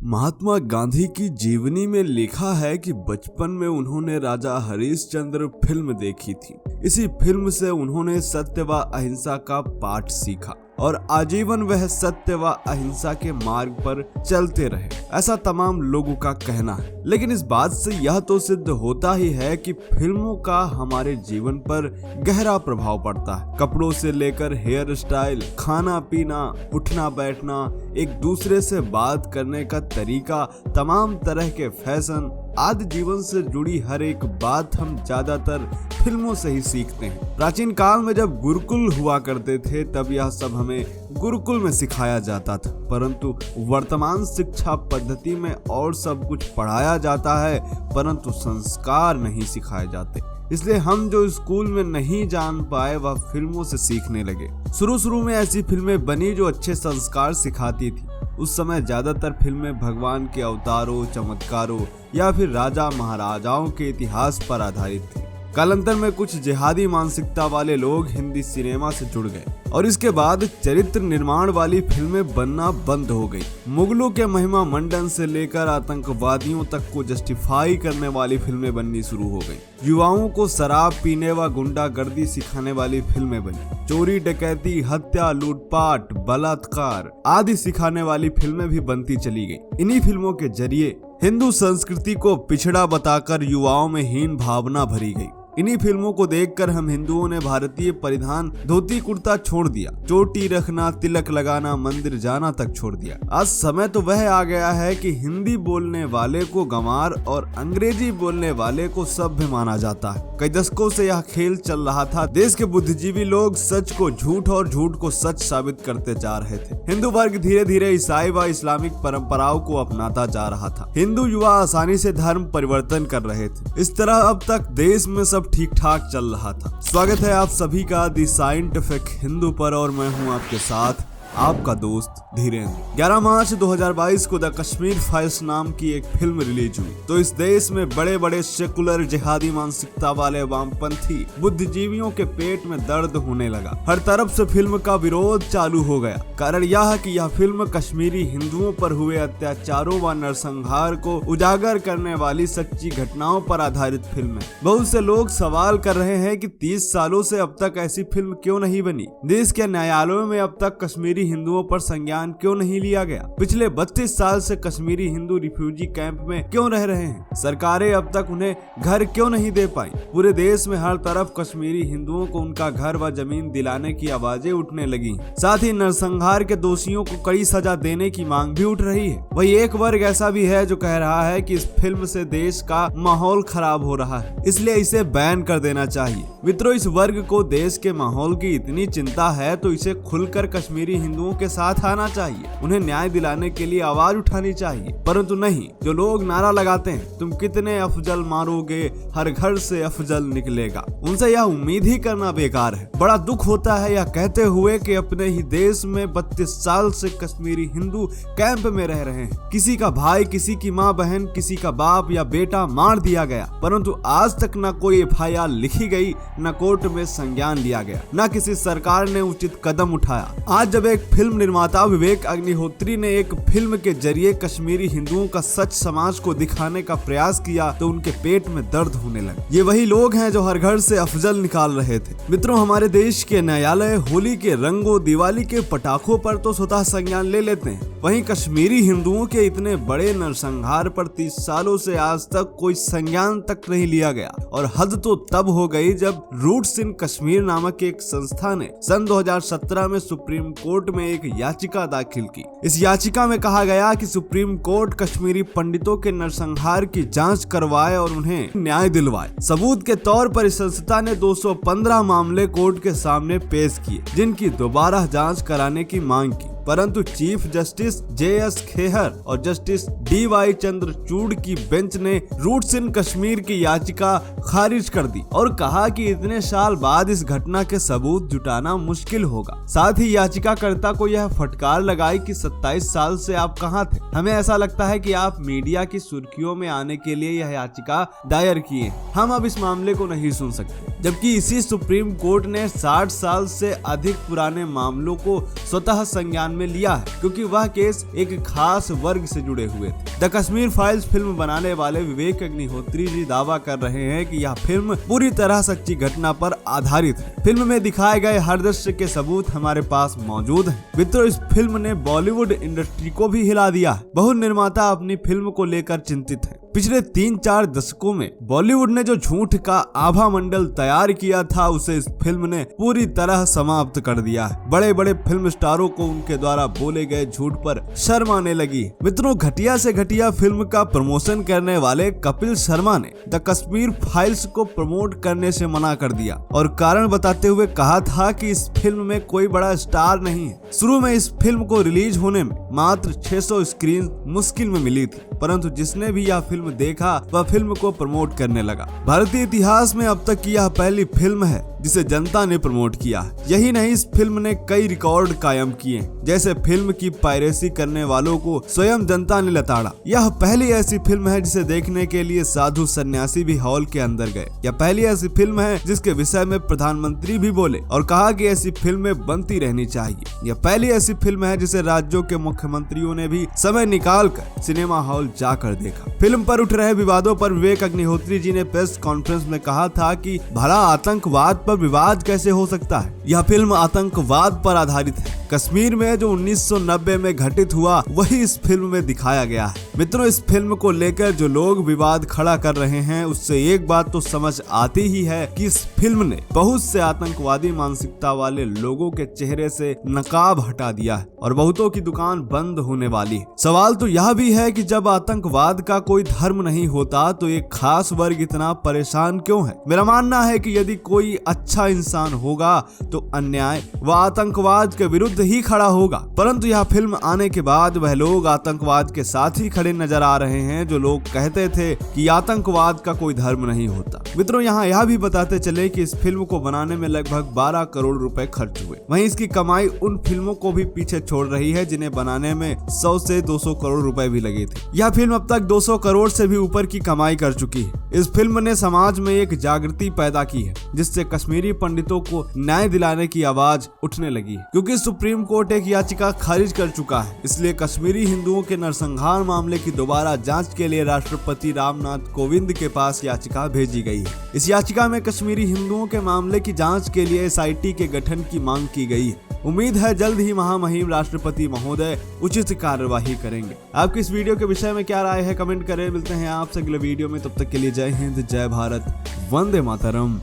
महात्मा गांधी की जीवनी में लिखा है कि बचपन में उन्होंने राजा हरिश्चंद्र फिल्म देखी थी। इसी फिल्म से उन्होंने सत्य व अहिंसा का पाठ सीखा और आजीवन वह सत्य व अहिंसा के मार्ग पर चलते रहे, ऐसा तमाम लोगों का कहना है। लेकिन इस बात से यह तो सिद्ध होता ही है कि फिल्मों का हमारे जीवन पर गहरा प्रभाव पड़ता है। कपड़ों से लेकर हेयर स्टाइल, खाना पीना, उठना बैठना, एक दूसरे से बात करने का तरीका, तमाम तरह के फैशन आदि जीवन से जुड़ी हर एक बात हम ज्यादातर फिल्मों से ही सीखते हैं। प्राचीन काल में जब गुरुकुल हुआ करते थे तब यह सब हमें गुरुकुल में सिखाया जाता था, परंतु वर्तमान शिक्षा पद्धति में और सब कुछ पढ़ाया जाता है परंतु संस्कार नहीं सिखाए जाते। इसलिए हम जो स्कूल में नहीं जान पाए वह फिल्मों से सीखने लगे। शुरू में ऐसी फिल्में बनी जो अच्छे संस्कार सिखाती थी। उस समय ज्यादातर फिल्में भगवान के अवतारों, चमत्कारों या फिर राजा महाराजाओं के इतिहास पर आधारित थी। कालांतर में कुछ जिहादी मानसिकता वाले लोग हिंदी सिनेमा से जुड़ गए और इसके बाद चरित्र निर्माण वाली फिल्में बनना बंद हो गई। मुगलों के महिमा मंडन से लेकर आतंकवादियों तक को जस्टिफाई करने वाली फिल्में बननी शुरू हो गई। युवाओं को शराब पीने व गुंडागर्दी सिखाने वाली फिल्में बनी। चोरी, डकैती, हत्या, लूटपाट, बलात्कार आदि सिखाने वाली फिल्में भी बनती चली गई। इन्हीं फिल्मों के जरिए हिंदू संस्कृति को पिछड़ा बताकर युवाओं में हीन भावना भरी गई। इन्हीं फिल्मों को देखकर हम हिंदुओं ने भारतीय परिधान धोती कुर्ता छोड़ दिया, चोटी रखना, तिलक लगाना, मंदिर जाना तक छोड़ दिया। आज समय तो वह आ गया है कि हिंदी बोलने वाले को गंवार और अंग्रेजी बोलने वाले को सभ्य माना जाता है। कई दशकों से यह खेल चल रहा था। देश के बुद्धिजीवी लोग सच को झूठ और झूठ को सच साबित करते जा रहे थे। हिंदू वर्ग धीरे धीरे ईसाई व इस्लामिक परंपराओं को अपनाता जा रहा था। हिंदू युवा आसानी से धर्म परिवर्तन कर रहे थे। इस तरह अब तक देश में सब ठीक ठाक चल रहा था। स्वागत है आप सभी का दी साइंटिफिक हिंदू पर और मैं हूं आपके साथ आपका दोस्त धीरेन्द्र। 11 मार्च 2022 को द कश्मीर फाइल्स नाम की एक फिल्म रिलीज हुई तो इस देश में बड़े बड़े सेकुलर जिहादी मानसिकता वाले वामपंथी बुद्धिजीवियों के पेट में दर्द होने लगा। हर तरफ से फिल्म का विरोध चालू हो गया। कारण यह कि यह फिल्म कश्मीरी हिंदुओं पर हुए अत्याचारों व नरसंहार को उजागर करने वाली सच्ची घटनाओं पर आधारित फिल्म है। बहुत से लोग सवाल कर रहे हैं कि 30 सालों से अब तक ऐसी फिल्म क्यों नहीं बनी। देश के न्यायालयों में अब तक कश्मीरी हिंदुओं पर संज्ञान क्यों नहीं लिया गया। पिछले 32 साल से कश्मीरी हिंदू रिफ्यूजी कैंप में क्यों रह रहे हैं। सरकारें अब तक उन्हें घर क्यों नहीं दे पाई। पूरे देश में हर तरफ कश्मीरी हिंदुओं को उनका घर व जमीन दिलाने की आवाजें उठने लगी। साथ ही नरसंहार के दोषियों को कड़ी सजा देने की मांग भी उठ रही है। वही एक वर्ग ऐसा भी है जो कह रहा है कि इस फिल्म से देश का माहौल खराब हो रहा है, इसलिए इसे बैन कर देना चाहिए। मित्रों, इस वर्ग को देश के माहौल की इतनी चिंता है तो इसे खुलकर कश्मीरी हिंदुओं के साथ आना चाहिए। उन्हें न्याय दिलाने के लिए आवाज उठानी चाहिए, परंतु नहीं। जो लोग नारा लगाते हैं तुम कितने अफजल मारोगे, हर घर से अफजल निकलेगा, उनसे यह उम्मीद ही करना बेकार है। बड़ा दुख होता है यह कहते हुए कि अपने ही देश में 32 साल से कश्मीरी हिंदू कैंप में रह रहे हैं। किसी का भाई, किसी की माँ बहन, किसी का बाप या बेटा मार दिया गया, परंतु आज तक न कोई FIR लिखी गई, न कोर्ट में संज्ञान लिया गया, न किसी सरकार ने उचित कदम उठाया। आज जब एक फिल्म निर्माता विवेक अग्निहोत्री ने एक फिल्म के जरिए कश्मीरी हिंदुओं का सच समाज को दिखाने का प्रयास किया तो उनके पेट में दर्द होने लगा। ये वही लोग हैं जो हर घर से अफजल निकाल रहे थे। मित्रों, हमारे देश के न्यायालय होली के रंगों, दिवाली के पटाखों पर तो स्वतः संज्ञान ले लेते हैं। वहीं कश्मीरी हिंदुओं के इतने बड़े नरसंहार पर 30 सालों से आज तक कोई संज्ञान तक नहीं लिया गया। और हद तो तब हो गई जब रूट्स इन कश्मीर नामक एक संस्था ने सन 2017 में सुप्रीम कोर्ट में एक याचिका दाखिल की। इस याचिका में कहा गया कि सुप्रीम कोर्ट कश्मीरी पंडितों के नरसंहार की जांच करवाए और उन्हें न्याय दिलवाए। सबूत के तौर पर इस संस्था ने 215 मामले कोर्ट के सामने पेश किए जिनकी दोबारा जांच कराने की मांग की, परंतु चीफ जस्टिस JS खेहर और जस्टिस DY चंद्रचूड़ की बेंच ने रूट्स इन कश्मीर की याचिका खारिज कर दी और कहा कि इतने साल बाद इस घटना के सबूत जुटाना मुश्किल होगा। साथ ही याचिकाकर्ता को यह फटकार लगाई कि 27 साल से आप कहां थे। हमें ऐसा लगता है कि आप मीडिया की सुर्खियों में आने के लिए यह याचिका दायर किए। हम अब इस मामले को नहीं सुन सकते। जबकि इसी सुप्रीम कोर्ट ने 60 साल से अधिक पुराने मामलों को स्वतः संज्ञान में लिया है, क्योंकि वह केस एक खास वर्ग से जुड़े हुए थे। द कश्मीर फाइल्स फिल्म बनाने वाले विवेक अग्निहोत्री जी दावा कर रहे हैं कि यह फिल्म पूरी तरह सच्ची घटना पर आधारित है। फिल्म में दिखाए गए हर दृश्य के सबूत हमारे पास मौजूद हैं। मित्रों, इस फिल्म ने बॉलीवुड इंडस्ट्री को भी हिला दिया है। बहुत निर्माता अपनी फिल्म को लेकर चिंतित हैं। पिछले 3-4 दशकों में बॉलीवुड ने जो झूठ का आभा मंडल तैयार किया था, उसे इस फिल्म ने पूरी तरह समाप्त कर दिया है। बड़े बड़े फिल्म स्टारों को उनके द्वारा बोले गए झूठ पर शर्म आने लगी। मित्रों, घटिया से घटिया फिल्म का प्रमोशन करने वाले कपिल शर्मा ने द कश्मीर फाइल्स को प्रमोट करने से मना कर दिया और कारण बताते हुए कहा था कि इस फिल्म में कोई बड़ा स्टार नहीं है। शुरू में इस फिल्म को रिलीज होने में मात्र 600 स्क्रीन मुश्किल में मिली थी, परंतु जिसने भी यह फिल्म देखा वह फिल्म को प्रमोट करने लगा। भारतीय इतिहास में अब तक की यह पहली फिल्म है जिसे जनता ने प्रमोट किया। यही नहीं, इस फिल्म ने कई रिकॉर्ड कायम किए, जैसे फिल्म की पायरेसी करने वालों को स्वयं जनता ने लताड़ा। यह पहली ऐसी फिल्म है जिसे देखने के लिए साधु सन्यासी भी हॉल के अंदर गए। यह पहली ऐसी फिल्म है जिसके विषय में प्रधानमंत्री भी बोले और कहा कि ऐसी फिल्में बनती रहनी चाहिए। यह पहली ऐसी फिल्म है जिसे राज्यों के मुख्यमंत्रियों ने भी समय निकाल कर सिनेमा हॉल जाकर देखा। फिल्म पर उठ रहे विवादों पर विवेक अग्निहोत्री जी ने प्रेस कॉन्फ्रेंस में कहा था कि भला आतंकवाद पर विवाद कैसे हो सकता है। यह फिल्म आतंकवाद पर आधारित है। कश्मीर में जो 1990 में घटित हुआ वही इस फिल्म में दिखाया गया है। मित्रों, इस फिल्म को लेकर जो लोग विवाद खड़ा कर रहे हैं, उससे एक बात तो समझ आती ही है कि इस फिल्म ने बहुत से आतंकवादी मानसिकता वाले लोगों के चेहरे से नकाब हटा दिया है और बहुतों की दुकान बंद होने वाली है। सवाल तो यह भी है कि जब आतंकवाद का कोई धर्म नहीं होता तो एक खास वर्ग इतना परेशान क्यों है। मेरा मानना है कि यदि कोई अच्छा इंसान होगा तो अन्याय व आतंकवाद के विरुद्ध ही खड़ा होगा, परंतु यह फिल्म आने के बाद वह लोग आतंकवाद के साथ ही खड़े नजर आ रहे हैं जो लोग कहते थे कि आतंकवाद का कोई धर्म नहीं होता। मित्रों, यहाँ यह भी बताते चले कि इस फिल्म को बनाने में लगभग 12 करोड़ रुपए खर्च हुए। वहीं इसकी कमाई उन फिल्मों को भी पीछे छोड़ रही है जिन्हें बनाने में 100 से 200 करोड़ रुपए भी लगे थे। यह फिल्म अब तक 200 करोड़ से भी ऊपर की कमाई कर चुकी है। इस फिल्म ने समाज में एक जागृति पैदा की है जिससे कश्मीरी पंडितों को न्याय दिलाने की आवाज उठने लगी है। क्योंकि सुप्रीम कोर्ट एक याचिका खारिज कर चुका है, इसलिए कश्मीरी हिंदुओं के नरसंहार मामले की दोबारा जांच के लिए राष्ट्रपति रामनाथ कोविंद के पास याचिका भेजी गई है। इस याचिका में कश्मीरी हिंदुओं के मामले की जांच के लिए SIT के गठन की मांग की गई है। उम्मीद है जल्द ही महामहिम राष्ट्रपति महोदय उचित कार्यवाही करेंगे। आपकी इस वीडियो के विषय में क्या राय है, कमेंट करें। मिलते हैं आपसे अगले वीडियो में, तब तक के लिए जय हिंद, जय भारत, वंदे मातरम।